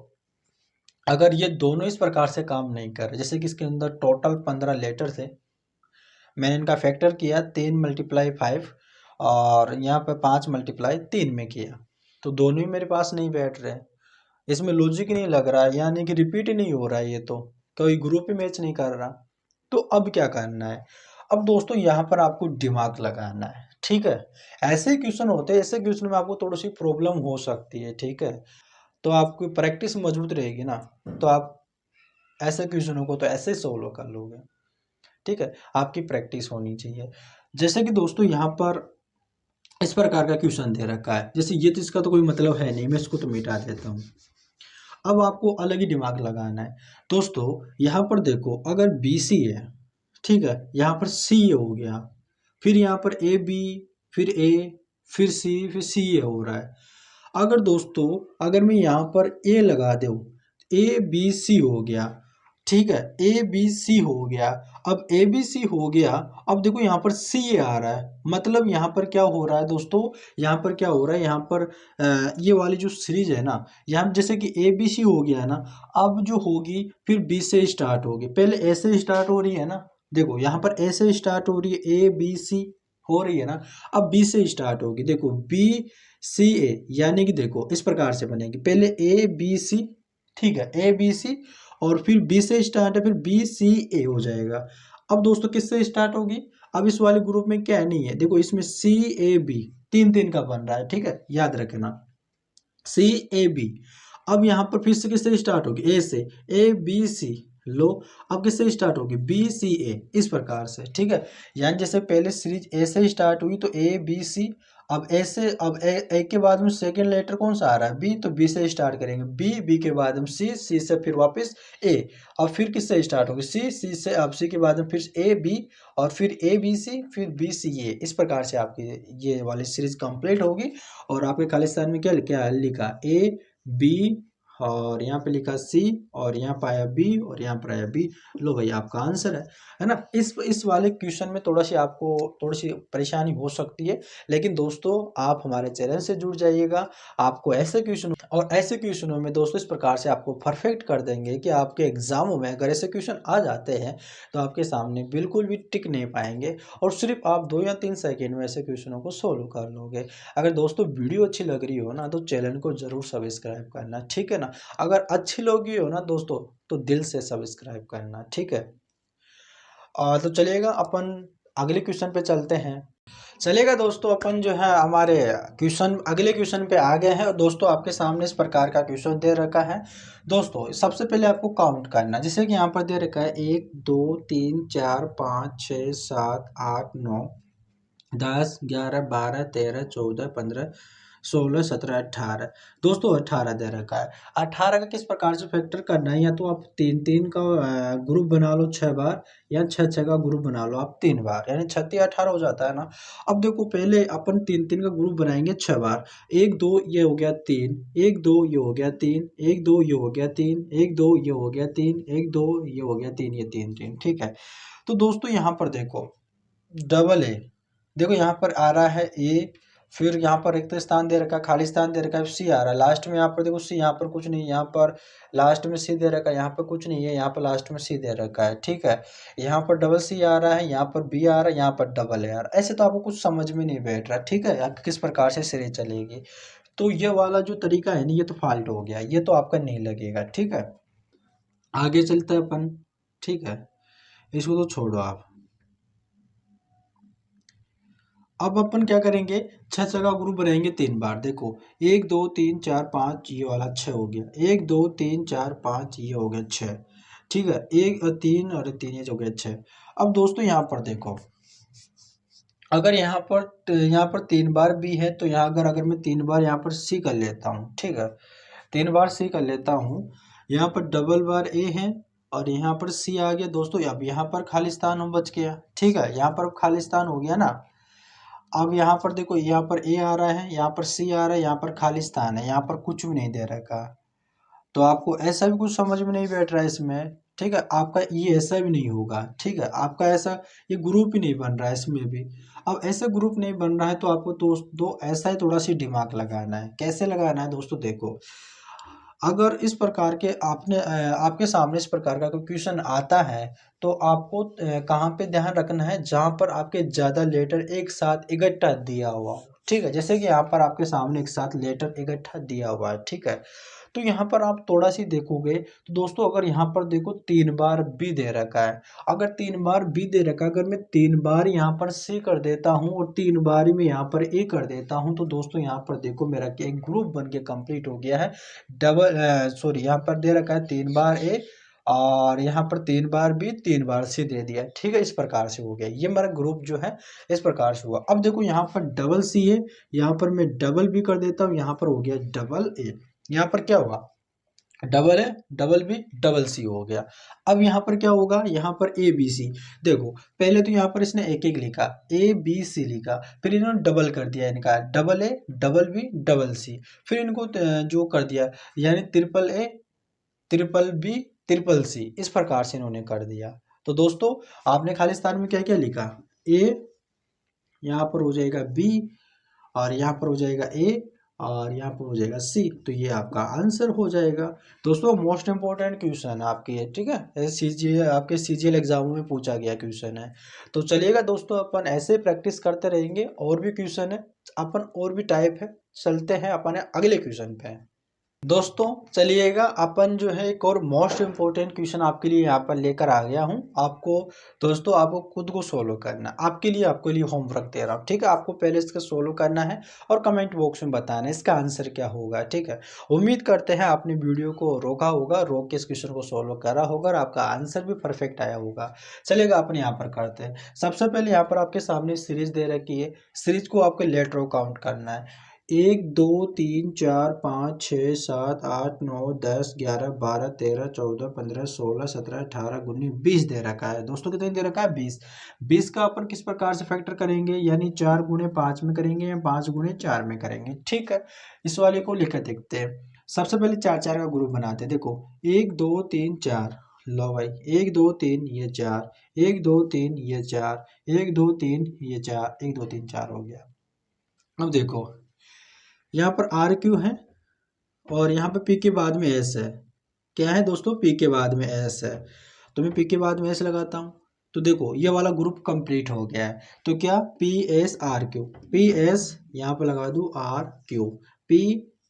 Speaker 1: अगर ये दोनों इस प्रकार से काम नहीं कर रहे, जैसे कि इसके अंदर टोटल 15 लेटर थे, मैंने इनका फैक्टर किया 3 × 5 और यहाँ पे 5 × 3 में किया, तो दोनों ही मेरे पास नहीं बैठ रहे, इसमें लॉजिक नहीं लग रहा है, यानी कि रिपीट ही नहीं हो रहा है, ये तो कोई ग्रुप ही मैच नहीं कर रहा। तो अब क्या करना है, अब दोस्तों यहाँ पर आपको दिमाग लगाना है, ठीक है। ऐसे क्वेश्चन होते हैं, ऐसे क्वेश्चन में आपको थोड़ी सी प्रॉब्लम हो सकती है, ठीक है। तो आपकी प्रैक्टिस मजबूत रहेगी ना, तो आप ऐसे क्वेश्चनों को तो ऐसे सोल्व कर लोगे, ठीक है। आपकी प्रैक्टिस होनी चाहिए। जैसे कि दोस्तों यहाँ पर इस प्रकार का क्वेश्चन दे रखा है, जैसे ये तो इसका तो कोई मतलब है नहीं, मैं इसको तो मिटा देता हूँ। अब आपको अलग ही दिमाग लगाना है दोस्तों। यहाँ पर देखो, अगर बी सी है, ठीक है, यहाँ पर सी ए हो गया, फिर यहाँ पर ए बी, फिर ए, फिर सी, फिर सी ए हो रहा है। अगर दोस्तों, अगर मैं यहाँ पर ए लगा दूँ, ए बी सी हो गया, ठीक है, ए बी सी हो गया। अब ए बी सी हो गया, अब देखो यहाँ पर सी ए आ रहा है, मतलब यहाँ पर क्या हो रहा है दोस्तों, यहाँ पर क्या हो रहा है, यहाँ पर ये वाली जो सीरीज है ना, यहाँ जैसे कि ए बी सी हो गया ना, अब जो होगी फिर बी से स्टार्ट होगी, पहले ए से स्टार्ट हो रही है ना, देखो यहाँ पर ए से स्टार्ट हो रही है, ए बी सी हो रही है ना, अब बी से स्टार्ट होगी, देखो बी सी ए, यानी कि देखो इस प्रकार से बनेगी, पहले ए बी सी, ठीक है, ए बी सी, और फिर बी से स्टार्ट है, फिर बी सी ए हो जाएगा। अब दोस्तों किससे स्टार्ट होगी, अब इस वाले ग्रुप में क्या नहीं है, देखो इसमें सी ए बी तीन तीन का बन रहा है, ठीक है, याद रखना सी ए बी। अब यहाँ पर फिर से किससे स्टार्ट होगी, ए से, ए बी सी, लो अब किससे स्टार्ट होगी, बी सी ए, इस प्रकार से, ठीक है। यानी जैसे पहले सीरीज ए से स्टार्ट हुई तो ए बी सी, अब ए से, अब ए के बाद में सेकेंड लेटर कौन सा आ रहा है, बी, तो बी से स्टार्ट करेंगे, बी के बाद में सी, सी से फिर वापस ए, और फिर किससे स्टार्ट होगी, सी, सी से, अब सी के बाद में फिर ए बी, और फिर ए बी सी, फिर बी सी ए, इस प्रकार से आपकी ये वाली सीरीज कंप्लीट होगी। और आपके खालिस्तान में क्या क्या लिखा, ए बी, और यहाँ पे लिखा सी, और यहाँ पर आया बी, और यहाँ पर आया बी, लो भाई आपका आंसर है ना। इस वाले क्वेश्चन में थोड़ा सी आपको थोड़ी सी परेशानी हो सकती है, लेकिन दोस्तों आप हमारे चैनल से जुड़ जाइएगा, आपको ऐसे क्वेश्चन और ऐसे क्वेश्चनों में दोस्तों इस प्रकार से आपको परफेक्ट कर देंगे कि आपके एग्जामों में अगर ऐसे क्वेश्चन आ जाते हैं तो आपके सामने बिल्कुल भी टिक नहीं पाएंगे, और सिर्फ आप 2 या 3 सेकेंड में ऐसे क्वेश्चनों को सोल्व कर लोगे। अगर दोस्तों वीडियो अच्छी लग रही हो ना तो चैनल को जरूर सब्सक्राइब करना, ठीक है ना। अगर अच्छी लगी हो ना दोस्तों तो दिल से सब्सक्राइब करना, ठीक है। तो चलिएगा अपन अगले क्वेश्चन पे चलते हैं। चलेगा दोस्तों, अपन जो है हमारे क्वेश्चन अगले क्वेश्चन पे आ गए हैं, और दोस्तों आपके सामने इस प्रकार का क्वेश्चन दे रखा है। दोस्तों सबसे पहले आपको काउंट करना, जैसे कि यहाँ पर दे रखा है 1 2 3 4 5 6 7 8 9 10 11 12 13 14 15 16 17 18, दोस्तों 18 दे रखा है। 18 का किस प्रकार से फैक्टर करना है, या तो आप तीन तीन का ग्रुप बना लो 6 बार, या 6 6 का ग्रुप बना लो आप 3 बार, यानी 36 18 हो जाता है ना। अब देखो पहले अपन तीन तीन का ग्रुप बनाएंगे 6 बार, 1 2 ये हो गया 3, 1 2 ये हो गया 3, 1 2 ये हो गया 3, 1 2 ये हो गया 3, 1 2 ये हो गया 3, ये 3 3, ठीक है। तो दोस्तों यहाँ पर देखो डबल ए, देखो यहाँ पर आ रहा है ए, फिर यहाँ पर रिक्त स्थान दे रखा है, खाली स्थान दे रखा है, सी आ रहा है लास्ट में, यहाँ पर देखो सी, यहाँ पर कुछ नहीं, यहाँ पर लास्ट में सी दे रखा है, यहाँ पर कुछ नहीं है, यहाँ पर लास्ट में सी दे रखा है, ठीक है। यहाँ पर डबल सी आ रहा है, यहाँ पर बी आ रहा है, यहाँ पर डबल ए आ रहा है, ऐसे तो आपको कुछ समझ में नहीं बैठ रहा, ठीक है, आपकी किस प्रकार से सीरीज चलेगी। तो ये वाला जो तरीका है ना, ये तो फॉल्ट हो गया, ये तो आपका नहीं लगेगा, ठीक है। आगे चलते हैं अपन, ठीक है, इसको तो छोड़ो आप। अब अपन क्या करेंगे, 6 6 का ग्रुप बनाएंगे 3 बार, देखो 1 2 3 4 5, ये वाला 6 हो गया, 1 2 3 4 5, ये हो गया 6, ठीक है, 1 और 3 और 3, ये हो गया 6। अब दोस्तों यहाँ पर देखो, अगर यहाँ पर 3 बार भी है, तो यहाँ अगर मैं 3 बार यहाँ पर सी कर लेता हूँ, ठीक है, 3 बार सी कर लेता हूँ, यहाँ पर डबल बार ए है, और यहाँ पर सी आ गया दोस्तों, अब यहाँ पर खालिस्तान हो बच गया, ठीक है, यहाँ पर खालिस्तान हो गया ना। अब यहाँ पर देखो, यहाँ पर ए आ रहा है, यहाँ पर सी आ रहा है, यहाँ पर खालिस्तान है, यहाँ पर कुछ भी नहीं दे रखा, तो आपको ऐसा भी कुछ समझ में नहीं बैठ रहा है इसमें, ठीक है, आपका ये ऐसा भी नहीं होगा, ठीक है, आपका ऐसा ये ग्रुप ही नहीं बन रहा है इसमें भी। अब ऐसे ग्रुप नहीं बन रहा है तो आपको दो ऐसा ही थोड़ा सी दिमाग लगाना है, कैसे लगाना है दोस्तों, देखो अगर इस प्रकार के आपके सामने इस प्रकार का कोई क्वेश्चन आता है, तो आपको कहाँ पे ध्यान रखना है, जहाँ पर आपके ज़्यादा लेटर एक साथ इकट्ठा दिया हुआ हो, ठीक है, जैसे कि यहाँ पर आपके सामने एक साथ लेटर इकट्ठा दिया हुआ है, ठीक है। तो यहाँ पर आप थोड़ा सी देखोगे तो दोस्तों, अगर यहाँ पर देखो 3 बार बी दे रखा है, अगर 3 बार बी दे रखा है, अगर मैं 3 बार यहाँ पर सी कर देता हूँ और 3 बार ही मैं यहाँ पर ए कर देता हूँ, तो दोस्तों यहाँ पर देखो मेरा एक ग्रुप बन के कंप्लीट हो गया है। डबल सॉरी, यहाँ पर दे रखा है 3 बार ए, और यहाँ पर 3 बार बी, 3 बार सी दे दिया, ठीक है, इस प्रकार से हो गया, ये मेरा ग्रुप जो है इस प्रकार से हुआ। अब देखो यहाँ पर डबल सी है, यहाँ पर मैं डबल बी कर देता हूँ, यहाँ पर हो गया डबल ए, यहाँ पर क्या हुआ, double A double B double C हो गया। अब यहाँ पर क्या होगा, यहाँ पर ए बी सी, देखो पहले तो यहाँ पर इसने एक एक लिखा, ए बी सी लिखा, फिर इन्होंने डबल कर दिया, इनका double A double B double C, फिर इनको जो कर दिया, यानी triple A triple B triple C, इस प्रकार से इन्होंने कर दिया। तो दोस्तों आपने खालिस्तान में क्या क्या लिखा, ए, यहाँ पर हो जाएगा बी, और यहाँ पर हो जाएगा ए, और यहाँ पर हो जाएगा सी, तो ये आपका आंसर हो जाएगा। दोस्तों मोस्ट इंपॉर्टेंट क्वेश्चन है आपके ये, ठीक है, सीजीएल आपके सीजीएल एग्जाम में पूछा गया क्वेश्चन है। तो चलिएगा दोस्तों, अपन ऐसे प्रैक्टिस करते रहेंगे, और भी क्वेश्चन है अपन, और भी टाइप है, चलते हैं अपन अगले क्वेश्चन पे। दोस्तों चलिएगा, अपन जो है एक और मोस्ट इम्पोर्टेंट क्वेश्चन आपके लिए यहाँ पर लेकर आ गया हूँ। आपको दोस्तों आपको खुद को सोल्व करना, आपके लिए होमवर्क दे रहा हूँ, ठीक है। आपको पहले इसका सोल्व करना है और कमेंट बॉक्स में बताना है इसका आंसर क्या होगा, ठीक है। उम्मीद करते हैं आपने वीडियो को रोका होगा, रोक के इस क्वेश्चन को सोल्व करा होगा और आपका आंसर भी परफेक्ट आया होगा। चलिएगा अपन यहाँ पर करते हैं। सबसे पहले यहाँ पर आपके सामने सीरीज दे रखी है, सीरीज को आपके लेटर काउंट करना है। 1 2 3 4 5 6 7 8 9 10 11 12 13 14 15 16 17 18 19 20 दे रखा है। दोस्तों कितने दे रखा है, 20। 20 का अपन किस प्रकार से फैक्टर करेंगे, यानी 4 गुणे 5 में करेंगे या 5 गुणे 4 में करेंगे, ठीक है। इस वाले को लेकर देखते हैं। सबसे पहले 4 4 का ग्रुप बनाते हैं। देखो 1 2 3 4, लो भाई 1 2 3 ये 4, 1 2 3 ये 4, 1 2 3 ये 4, 1 2 3 4 हो गया। अब देखो यहाँ पर आर क्यू है, और यहाँ पे पी के बाद में एस है। क्या है दोस्तों, पी के बाद में एस है, तो मैं पी के बाद में एस लगाता हूँ। तो देखो ये वाला ग्रुप कंप्लीट हो गया है। तो क्या P S R Q, P S यहाँ पे लगा दूँ R Q, P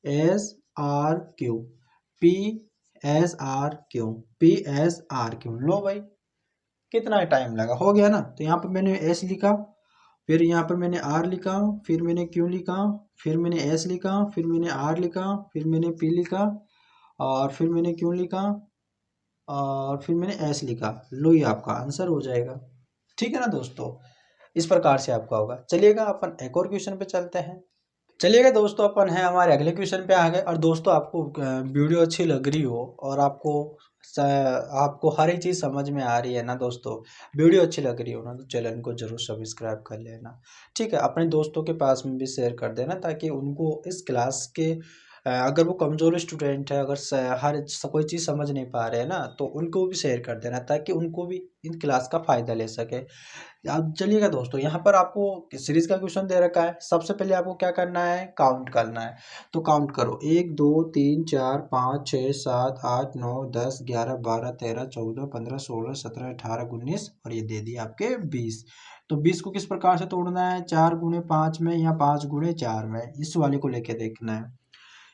Speaker 1: S R Q, P S R Q, P S R Q. लो भाई कितना टाइम लगा, हो गया ना। तो यहाँ पर मैंने एस लिखा, फिर यहाँ पर मैंने आर लिखा, फिर मैंने क्यू लिखा, फिर मैंने एस लिखा, फिर मैंने आर लिखा, फिर मैंने पी लिखा, और फिर मैंने क्यू लिखा, और फिर मैंने एस लिखा। लो ये आपका आंसर हो जाएगा, ठीक है ना दोस्तों। इस प्रकार से आपका होगा। चलिएगा अपन एक और क्वेश्चन पे चलते हैं। चलिएगा दोस्तों, अपन है हमारे अगले क्वेश्चन पे आ गए। और दोस्तों आपको वीडियो अच्छी लग रही हो और आपको हर एक चीज़ समझ में आ रही है ना दोस्तों, वीडियो अच्छी लग रही हो ना, तो चैनल को जरूर सब्सक्राइब कर लेना, ठीक है। अपने दोस्तों के पास में भी शेयर कर देना, ताकि उनको इस क्लास के अगर वो कमज़ोर स्टूडेंट है, अगर कोई चीज़ समझ नहीं पा रहे हैं ना, तो उनको भी शेयर कर देना, ताकि उनको भी इन क्लास का फ़ायदा ले सके। अब चलिएगा दोस्तों, यहाँ पर आपको सीरीज का क्वेश्चन दे रखा है। सबसे पहले आपको क्या करना है, काउंट करना है। तो काउंट करो 1 2 3 4 5 6 7 8 9 10 11 12 13 14 15 16 17 18 19, और ये दे दिए आपके 20। तो 20 को किस प्रकार से तोड़ना है, 4 गुणे 5 में या 5 गुणे 4 में, इस वाले को लेके देखना है।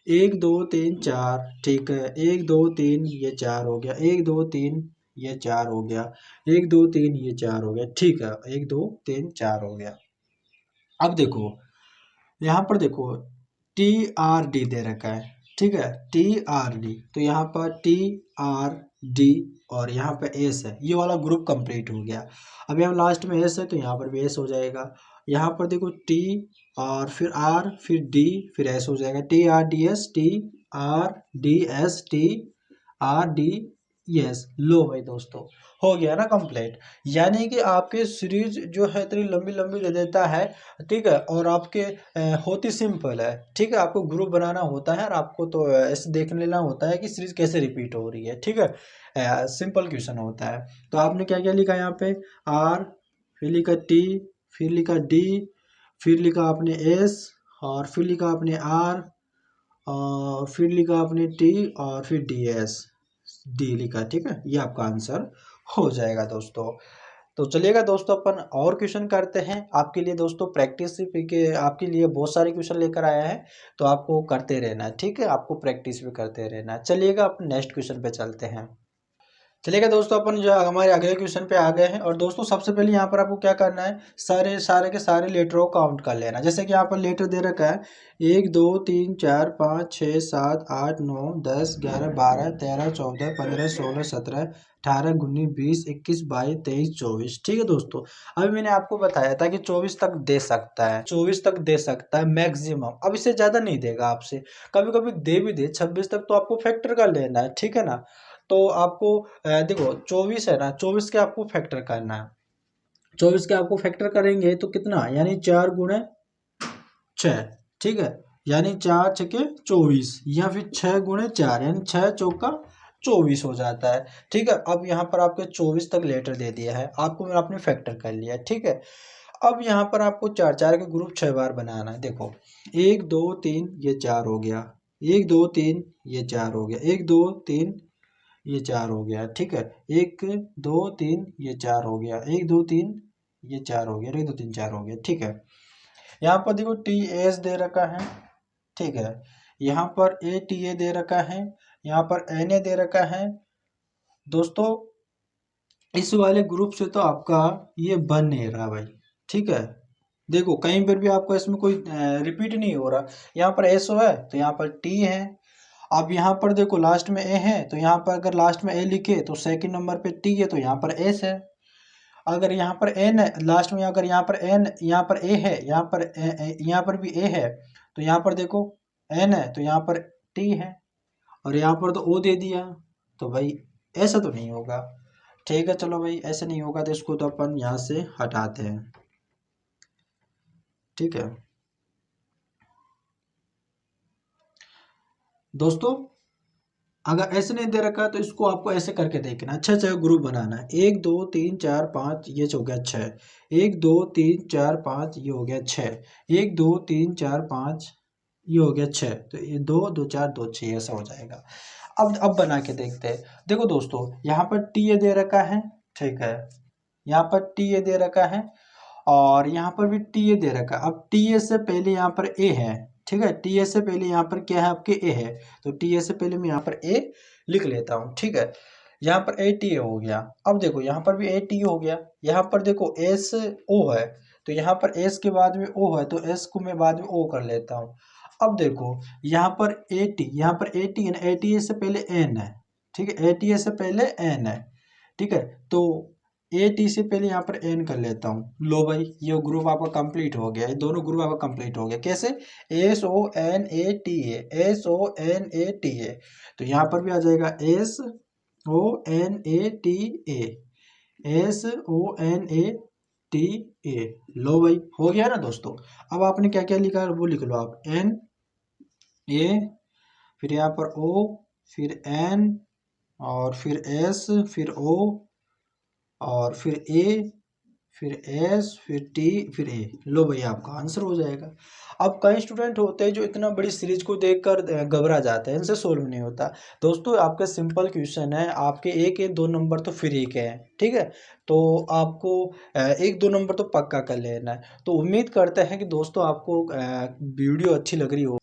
Speaker 1: 1 2 3 4, ठीक है, 1 2 3 ये 4 हो गया, 1 2 3 ये 4 हो गया, 1 2 3 ये 4 हो गया, ठीक है, 1 2 3 4 हो गया। अब देखो यहाँ पर देखो टी आर डी दे रखा है, ठीक है, टी आर डी। तो यहाँ पर टी आर डी और यहाँ पे एस है, ये वाला ग्रुप कंप्लीट हो गया। अब यहाँ लास्ट में एस है, तो यहाँ पर भी एस हो जाएगा। यहाँ पर देखो टी और फिर आर फिर डी फिर एस हो जाएगा, T R D S, T R D S, T R D S. लो भाई दोस्तों हो गया ना कंप्लीट। यानी कि आपके सीरीज जो है इतनी लंबी लंबी दे देता है, ठीक है, और आपके होती सिंपल है, ठीक है। आपको ग्रुप बनाना होता है और आपको तो ऐसे देख लेना होता है कि सीरीज कैसे रिपीट हो रही है, ठीक है। सिंपल क्वेश्चन होता है। तो आपने क्या क्या लिखा यहाँ पे, आर, फिर लिखा टी, फिर लिखा डी, फिर लिखा आपने एस, और फिर लिखा आपने आर, और फिर लिखा आपने टी, और फिर डी एस, डी लिखा, ठीक है। ये आपका आंसर हो जाएगा दोस्तों। तो चलिएगा दोस्तों, अपन और क्वेश्चन करते हैं आपके लिए दोस्तों। प्रैक्टिस के आपके लिए बहुत सारे क्वेश्चन लेकर आया है, तो आपको करते रहना है, ठीक है, आपको प्रैक्टिस भी करते रहना है। चलिएगा अपन नेक्स्ट क्वेश्चन पे चलते हैं। चलिएगा दोस्तों, अपन जो हमारे अगले क्वेश्चन पे आ गए हैं। और दोस्तों सबसे पहले यहाँ पर आपको क्या करना है, सारे के सारे लेटरों को काउंट कर लेना। जैसे कि यहाँ पर लेटर दे रखा है 1 2 3 4 5 6 7 8 9 10 11 12 13 14 15 16 17 18 19 20 21 22 23 24। ठीक है दोस्तों, अभी मैंने आपको बताया था कि 24 तक दे सकता है, 24 तक दे सकता है मैक्सिमम। अब इससे ज़्यादा नहीं देगा आपसे, कभी कभी दे भी दे 26 तक, तो आपको फैक्टर कर लेना है। ठीक है ना, तो आपको देखो 24 है ना, 24 के आपको फैक्टर करना है। 24 के आपको फैक्टर करेंगे तो कितना, यानी 4 गुणे 6। ठीक है, यानी 4 छके 24, या फिर 6 गुणे 4, यानी 6 चौका 24 हो जाता है। ठीक है, अब यहाँ पर आपके 24 तक लेटर दे दिया है आपको, मैंने आपने फैक्टर कर लिया है। ठीक है, अब यहाँ पर आपको 4 के ग्रुप 6 बार बनाना है। देखो 1 2 3 ये 4 हो गया, 1 2 3 ये 4 हो गया, 1 2 3 ये 4 हो गया। ठीक है, 1 2 3 ये 4 हो गया, 1 2 3 ये 4 हो गया, 1 2 3 4 हो गया। ठीक है, यहाँ पर देखो टी एस दे रखा है। ठीक है, यहाँ पर ए टी ए दे रखा है, यहाँ पर एन ए दे रखा है। दोस्तों इस वाले ग्रुप से तो आपका ये बन नहीं रहा भाई। ठीक है, देखो कहीं पर भी आपको इसमें कोई रिपीट नहीं हो रहा। यहाँ पर एस ओ है तो यहाँ पर टी है। अब यहाँ पर देखो लास्ट में ए है, तो यहाँ पर अगर लास्ट में ए लिखे तो सेकंड नंबर पे टी है, तो यहाँ पर एस है। अगर यहाँ पर एन है लास्ट में, अगर यहाँ पर एन, यहाँ पर ए है, यहाँ पर भी ए है, तो यहाँ पर देखो एन है तो यहाँ पर टी है, और यहाँ पर तो ओ दे दिया। तो भाई ऐसा तो नहीं होगा। ठीक है, चलो भाई ऐसे नहीं होगा तो इसको तो अपन यहाँ से हटाते हैं। ठीक है दोस्तों, अगर ऐसे नहीं दे रखा तो इसको आपको ऐसे करके देखना। अच्छा ग्रुप बनाना है, 1 2 3 4 5 ये हो गया 6, 1 2 3 4 5 ये हो गया 6, 1 2 3 4 5 ये हो गया 6, तो ये 2 2 4 2 6 ऐसा हो जाएगा। अब बना के देखते हैं। देखो दोस्तों यहाँ पर टी ए दे रखा है। ठीक है, यहाँ पर टी ए दे रखा है, और यहाँ पर भी टी ए दे रखा है। अब टी ए से पहले यहाँ पर ए है। ठीक है, टी ए से पहले यहाँ पर क्या है आपके ए है, तो टी ए से पहले मैं यहाँ पर ए लिख लेता हूँ। ठीक है, यहाँ पर ए टी ए हो गया। अब देखो यहाँ पर भी ए टी हो गया, यहाँ पर देखो एस ओ है, तो यहाँ पर एस के बाद में ओ है, तो एस को मैं बाद में ओ कर लेता हूँ। अब देखो यहाँ पर ए टी, यहाँ पर ए टी है, ए टी ए से पहले एन है। ठीक है, ए टी ए से पहले एन है। ठीक है, तो ए टी से पहले यहाँ पर एन कर लेता हूँ। लो भाई ये ग्रुप आपका कंप्लीट हो गया, ये दोनों ग्रुप आपका कंप्लीट हो गया। कैसे, S O N A T A, S O N A T A, तो यहाँ पर भी आ जाएगा S O N A T A, S O N A T A. लो भाई हो गया ना दोस्तों। अब आपने क्या क्या लिखा वो लिख लो आप, एन ए, फिर यहाँ पर ओ, फिर एन, और फिर एस, फिर ओ, और फिर ए, फिर एस, फिर टी, फिर ए। लो भैया आपका आंसर हो जाएगा। अब कई स्टूडेंट होते हैं जो इतना बड़ी सीरीज को देखकर घबरा जाते हैं, इनसे सोल्व नहीं होता। दोस्तों आपका सिंपल क्वेश्चन है, आपके एक एक 2 नंबर तो फ्री के हैं। ठीक है, तो आपको 1 2 नंबर तो पक्का कर लेना है। तो उम्मीद करते हैं कि दोस्तों आपको वीडियो अच्छी लग रही हो,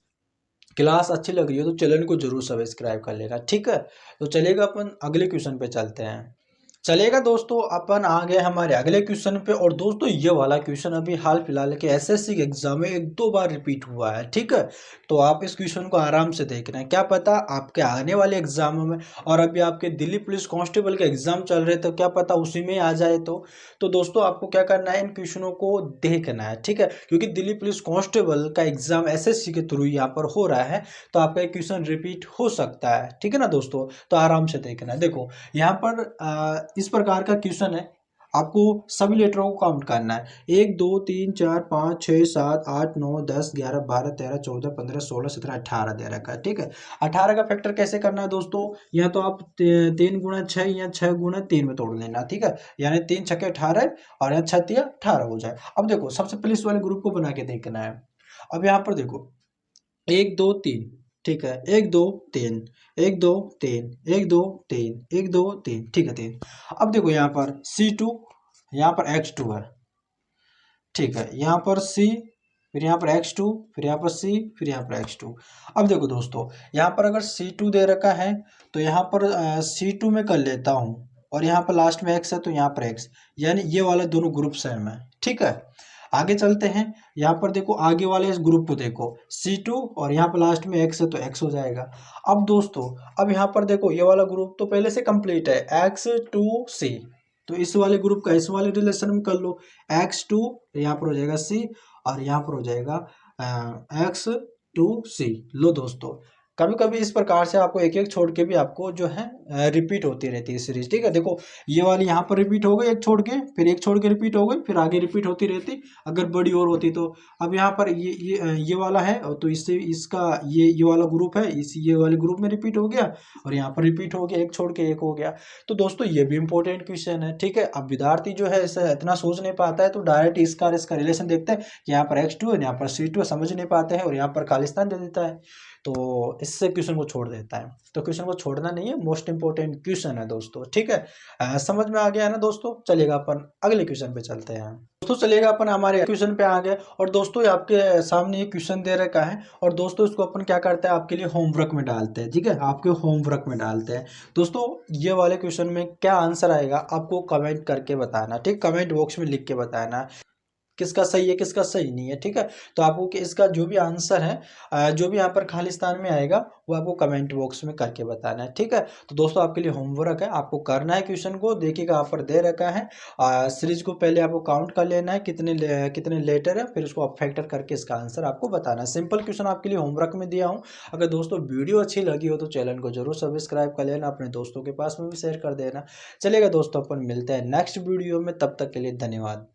Speaker 1: क्लास अच्छी लग रही हो, तो चैनल को जरूर सब्सक्राइब कर लेना। ठीक है, तो चलेगा अपन अगले क्वेश्चन पे चलते हैं। चलेगा दोस्तों, अपन आ गए हमारे अगले क्वेश्चन पे। और दोस्तों ये वाला क्वेश्चन अभी हाल फिलहाल के एसएससी के एग्जाम में 1 2 बार रिपीट हुआ है। ठीक है, तो आप इस क्वेश्चन को आराम से देखना है, क्या पता आपके आने वाले एग्जामों में, और अभी आपके दिल्ली पुलिस कांस्टेबल के एग्जाम चल रहे, तो क्या पता उसी में आ जाए। तो दोस्तों आपको क्या करना है, इन क्वेश्चनों को देखना है। ठीक है, क्योंकि दिल्ली पुलिस कांस्टेबल का एग्जाम एसएससी के थ्रू यहाँ पर हो रहा है, तो आपका एक क्वेश्चन रिपीट हो सकता है। ठीक है ना दोस्तों, तो आराम से देखना है। देखो यहाँ पर इस प्रकार का क्वेश्चन है, आपको सभी लेटरों को काउंट करना है। 1 2 3 4 5 6 7 8 9 10 11 12 13 14 15 16 17 18 दे रखा है। ठीक है, 18 का फैक्टर कैसे करना है दोस्तों, या तो आप 3 गुणा 6 या 6 गुणा 3 में तोड़ लेना। ठीक है, यानी 3 छक्के 18, और यहाँ 6 18 हो जाए। अब देखो सबसे पहले इस वाले ग्रुप को बना के देखना है। अब यहाँ पर देखो 1 2 3, ठीक है, 1 2 3, 1 2 3, 1 2 3, 1 2 3, ठीक है 3। अब देखो यहाँ पर C2, यहाँ पर X2 है। ठीक है, यहाँ पर C, फिर यहाँ पर X2, फिर यहाँ पर C, फिर यहाँ पर X2। अब देखो दोस्तों यहाँ पर अगर C2 दे रखा है, तो यहाँ पर C2 में कर लेता हूँ। और यहाँ पर लास्ट में एक्स है तो यहाँ पर एक्स, यानी ये वाले दोनों ग्रुप सेम है। ठीक है, आगे चलते हैं। यहाँ पर देखो आगे वाले इस ग्रुप को देखो C2 और यहाँ पर लास्ट में x है तो x हो जाएगा। अब दोस्तों अब यहाँ पर देखो ये वाला ग्रुप तो पहले से कंप्लीट है x2C, तो इस वाले ग्रुप का इस वाले रिलेशन में कर लो x2, यहाँ पर हो जाएगा C और यहाँ पर हो जाएगा x2C। लो दोस्तों कभी कभी इस प्रकार से आपको एक एक छोड़ के भी आपको जो है रिपीट होती रहती है सीरीज। ठीक है, देखो ये वाली यहाँ पर रिपीट हो गई एक छोड़ के, फिर एक छोड़ के रिपीट हो गई, फिर आगे रिपीट होती रहती अगर बड़ी और होती तो। अब यहाँ पर ये वाला है तो इससे इसका ये वाला ग्रुप है, इस ये वाले ग्रुप में रिपीट हो गया और यहाँ पर रिपीट हो गया, एक छोड़ के एक हो गया। तो दोस्तों ये भी इंपॉर्टेंट क्वेश्चन है। ठीक है, अब विद्यार्थी जो है ऐसा इतना सोच नहीं पाता है तो डायरेक्ट इसका रिलेशन देखते हैं कि यहाँ पर x2 है यहाँ पर C2 समझ नहीं पाते हैं और यहाँ पर खालिस्तान दे देता है, तो इससे क्वेश्चन को छोड़ देता है। तो क्वेश्चन को छोड़ना नहीं है, मोस्ट इंपोर्टेंट क्वेश्चन है दोस्तों। ठीक है, समझ में आ गया है ना दोस्तों। चलिएगा अपन अगले क्वेश्चन पे चलते हैं दोस्तों। चलिएगा अपन हमारे क्वेश्चन पे आ गए और दोस्तों आपके सामने ये क्वेश्चन दे रखा है और दोस्तों इसको अपन क्या करते हैं आपके लिए होमवर्क में डालते हैं। ठीक है, आपके होमवर्क में डालते हैं दोस्तों। ये वाले क्वेश्चन में क्या आंसर आएगा आपको कमेंट करके बताना। ठीक, कमेंट बॉक्स में लिख के बताना किसका सही है किसका सही नहीं है। ठीक है, तो आपको कि इसका जो भी आंसर है जो भी यहाँ पर खालिस्तान में आएगा वो आपको कमेंट बॉक्स में करके बताना है। ठीक है, तो दोस्तों आपके लिए होमवर्क है, आपको करना है क्वेश्चन को, देखिएगा यहाँ पर दे रखा है सीरीज को पहले आपको काउंट कर लेना है कितने लेटर है, फिर उसको आप फैक्टर करके इसका आंसर आपको बताना है। सिंपल क्वेश्चन आपके लिए होमवर्क में दिया हूँ। अगर दोस्तों वीडियो अच्छी लगी हो तो चैनल को जरूर सब्सक्राइब कर लेना, अपने दोस्तों के पास में भी शेयर कर देना। चलेगा दोस्तों अपन मिलते हैं नेक्स्ट वीडियो में, तब तक के लिए धन्यवाद।